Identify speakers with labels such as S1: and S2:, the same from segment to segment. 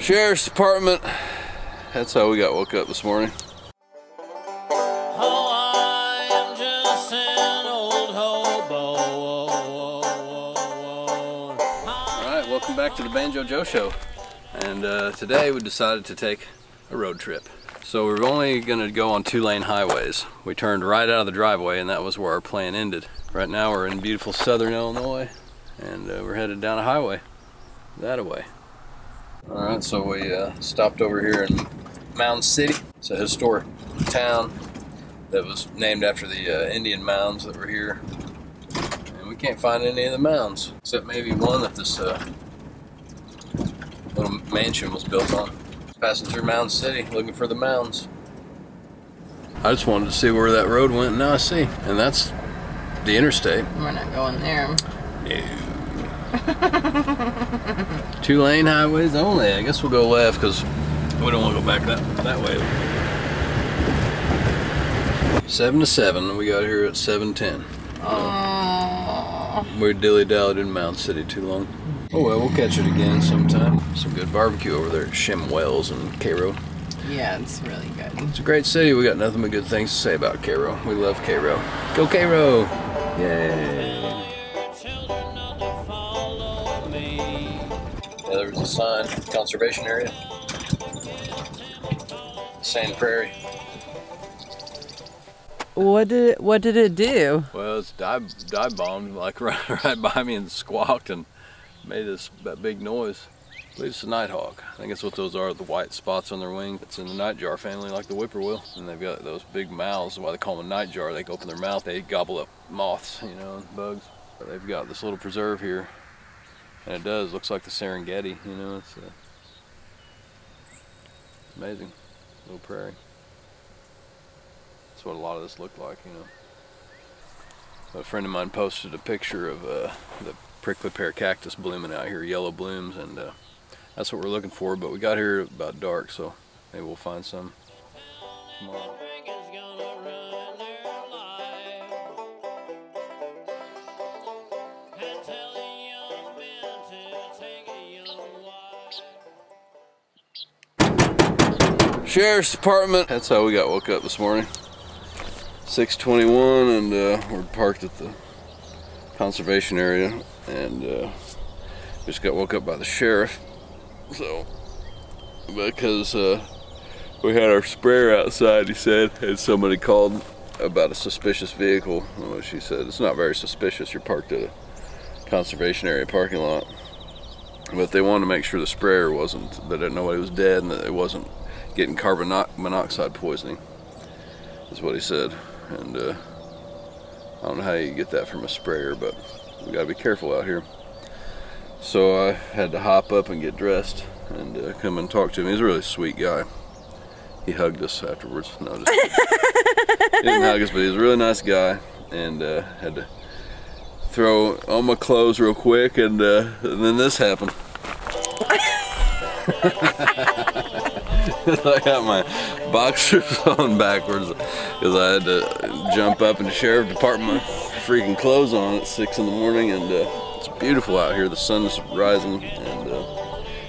S1: Sheriff's Department. That's how we got woke up this morning.
S2: Oh, I am just an old hobo.
S1: Alright, welcome back to the Banjo Joe show. And today we decided to take a road trip. So we're only going to go on 2-lane highways. We turned right out of the driveway and that was where our plan ended. Right now we're in beautiful southern Illinois and we're headed down a highway that-a-way. Alright, so we stopped over here in Mound City. It's a historic town that was named after the Indian mounds that were here. And we can't find any of the mounds, except maybe one that this little mansion was built on. Passing through Mound City, looking for the mounds. I just wanted to see where that road went, and now I see. And that's the interstate.
S3: We're not going there.
S1: No. 2-lane highways only. I guess we'll go left because we don't want to go back that way. 7 to 7. We got here at 7:10. We dilly-dallied in Mound City too long. Oh well, we'll catch it again sometime. Some good barbecue over there at Shem Wells and Cairo.
S3: Yeah, it's really good.
S1: It's a great city. We got nothing but good things to say about Cairo. We love Cairo. Go Cairo! Yay! Yeah, there was a sign, conservation area. Sand Prairie.
S3: What did it do?
S1: Well, it's dive bombed like right by me and squawked and made that big noise. I believe it's a nighthawk. I think that's what those are, the white spots on their wing. It's in the nightjar family like the whippoorwill. And they've got those big mouths, why they call them a nightjar. They open their mouth, they gobble up moths, you know, and bugs. But they've got this little preserve here. And it looks like the Serengeti, you know, it's amazing. Little prairie. That's what a lot of this looked like, you know. A friend of mine posted a picture of the prickly pear cactus blooming out here, yellow blooms, and that's what we're looking for, but we got here about dark, so maybe we'll find some tomorrow. Sheriff's Department. That's how we got woke up this morning. 6:21, and we're parked at the conservation area, and just got woke up by the sheriff. So, because we had our sprayer outside, he said, and somebody called about a suspicious vehicle. Well, she said it's not very suspicious. You're parked at a conservation area parking lot, but they wanted to make sure the sprayer wasn't, that nobody was dead, and that it wasn't getting carbon monoxide poisoning, is what he said. And I don't know how you get that from a sprayer, but we gotta be careful out here. So I had to hop up and get dressed and come and talk to him. He's a really sweet guy. He hugged us afterwards. No, just he didn't hug us, but he's a really nice guy. And had to throw on my clothes real quick, and then this happened. I got my boxers on backwards because I had to jump up in the sheriff department, my freaking clothes on at 6 in the morning, and it's beautiful out here. The sun's rising, and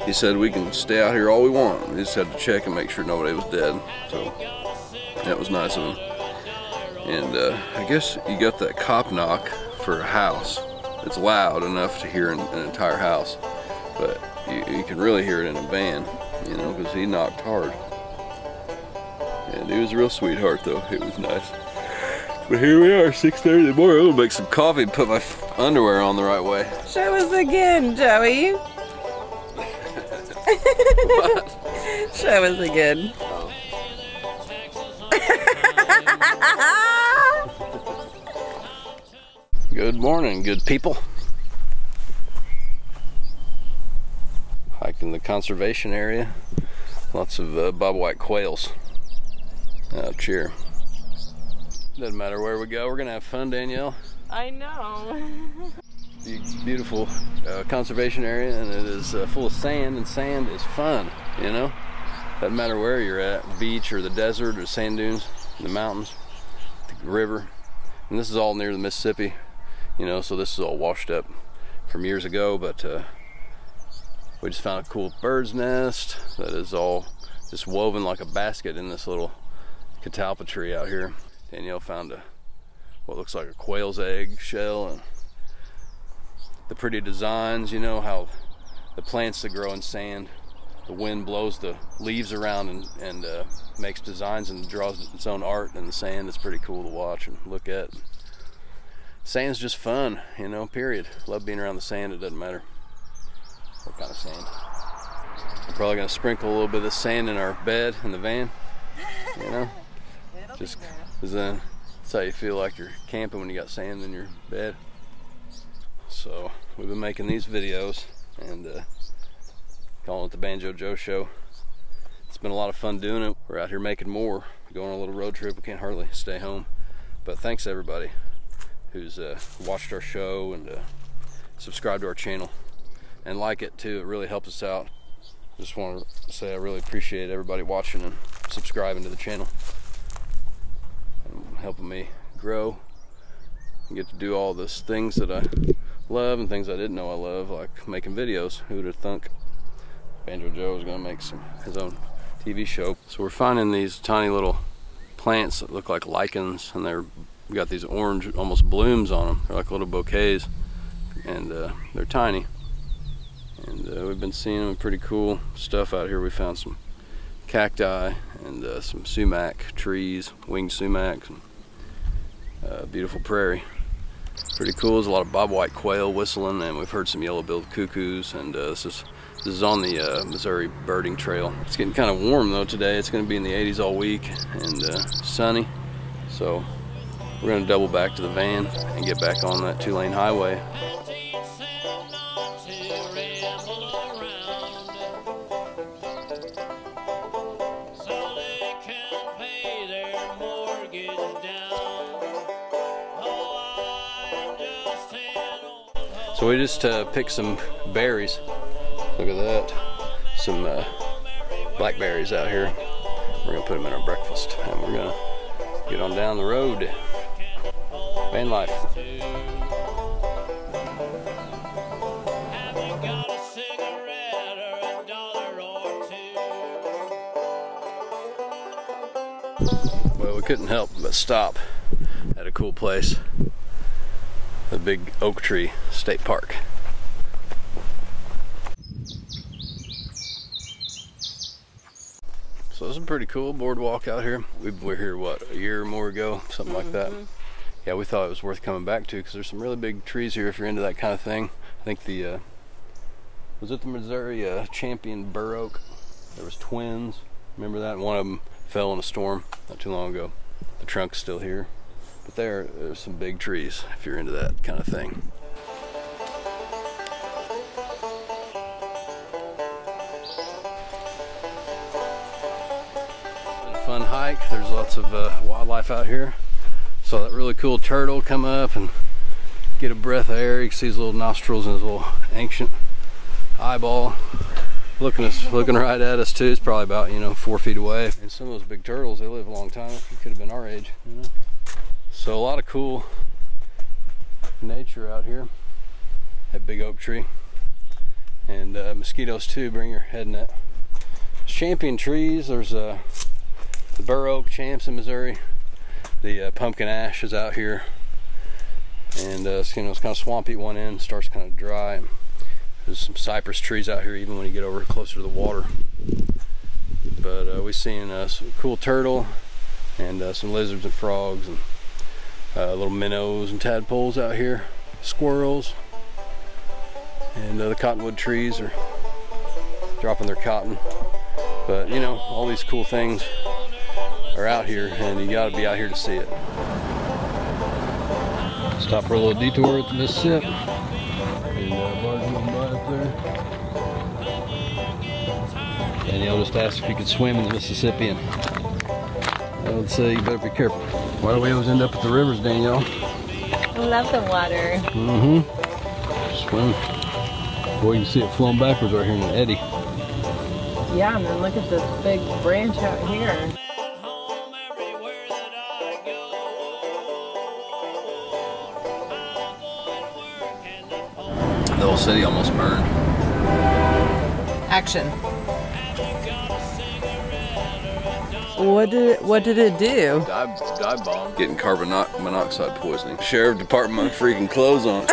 S1: he said we can stay out here all we want. We just had to check and make sure nobody was dead. So that was nice of him. And I guess you got that cop knock for a house. It's loud enough to hear in an entire house, but you can really hear it in a van, you know, because he knocked hard. And he was a real sweetheart, though. It was nice. But here we are, 6:30 in the morning. I'm gonna make some coffee and put my underwear on the right way.
S3: Show us again, Joey.
S1: What?
S3: Show us again.
S1: Oh. Good morning, good people. Hiking the conservation area. Lots of bobwhite quails out here. Doesn't matter where we go, we're gonna have fun, Danielle.
S3: I know.
S1: Beautiful conservation area, and it is full of sand, and sand is fun, you know? Doesn't matter where you're at, beach or the desert or sand dunes, the mountains, the river. And this is all near the Mississippi, you know, so this is all washed up from years ago, but We just found a cool bird's nest that is all just woven like a basket in this little catalpa tree out here. Danielle found what looks like a quail's egg shell, and the pretty designs, you know how the plants that grow in sand, the wind blows the leaves around and makes designs and draws its own art in the sand. It's pretty cool to watch and look at. Sand's just fun, you know, period. Love being around the sand. It doesn't matter what kind of sand. I'm probably gonna sprinkle a little bit of this sand in our bed in the van, you know, just because then that's how you feel like you're camping when you got sand in your bed. So we've been making these videos and calling it the Banjo Joe Show. It's been a lot of fun doing it. We're out here making more, going on a little road trip. We can't hardly stay home. But thanks to everybody who's watched our show and subscribed to our channel and like it too. It really helps us out. Just want to say I really appreciate everybody watching and subscribing to the channel and helping me grow and get to do all those things that I love and things I didn't know I love, like making videos. Who would have thunk Banjo Joe was going to make his own TV show. So we're finding these tiny little plants that look like lichens, and they've got these orange almost blooms on them. They're like little bouquets, and they're tiny. And we've been seeing them, pretty cool stuff out here. We found some cacti and some sumac trees, winged sumacs, and beautiful prairie. Pretty cool. There's a lot of bobwhite quail whistling, and we've heard some yellow-billed cuckoos. And this is on the Missouri birding trail. It's getting kind of warm though today. It's going to be in the 80s all week and sunny. So we're going to double back to the van and get back on that 2-lane highway. So we just picked some berries. Look at that. Some blackberries out here. We're gonna put them in our breakfast, and we're gonna get on down the road. Van life. Well, we couldn't help but stop at a cool place. The big oak tree state park. So this is a pretty cool boardwalk out here. We were here, what, a year or more ago, something like that. Yeah, we thought it was worth coming back to because there's some really big trees here if you're into that kind of thing. I think the, was it the Missouri champion bur oak? There was twins, remember that? One of them fell in a storm not too long ago. The trunk's still here. But there's some big trees if you're into that kind of thing. Been a fun hike. There's lots of wildlife out here. Saw that really cool turtle come up and get a breath of air. You can see his little nostrils and his little ancient eyeball looking right at us too. It's probably about, you know, 4 feet away. And some of those big turtles, they live a long time. It could have been our age, you know. So a lot of cool nature out here. That big oak tree. And mosquitoes too, bring your head net. Champion trees, there's the bur oak champs in Missouri. The pumpkin ash is out here. And you know, it's kind of swampy at one end, starts kind of dry. There's some cypress trees out here even when you get over closer to the water. But we've seen some cool turtle and some lizards and frogs and little minnows and tadpoles out here, squirrels, and the cottonwood trees are dropping their cotton. But you know, all these cool things are out here, and you got to be out here to see it. Stop for a little detour at the Mississippi, and barge moving by up there. Danielle just asked if you could swim in the Mississippi, and I would say you better be careful. Why do we always end up at the rivers, Danielle?
S3: I love the water.
S1: Swim. Boy, you can see it flowing backwards right here in an eddy.
S3: Yeah, and then look at this big branch out here.
S1: The whole city almost burned.
S3: Action.
S4: What did it do?
S1: Dive bomb. Getting carbon monoxide poisoning. Sheriff Department freaking clothes on.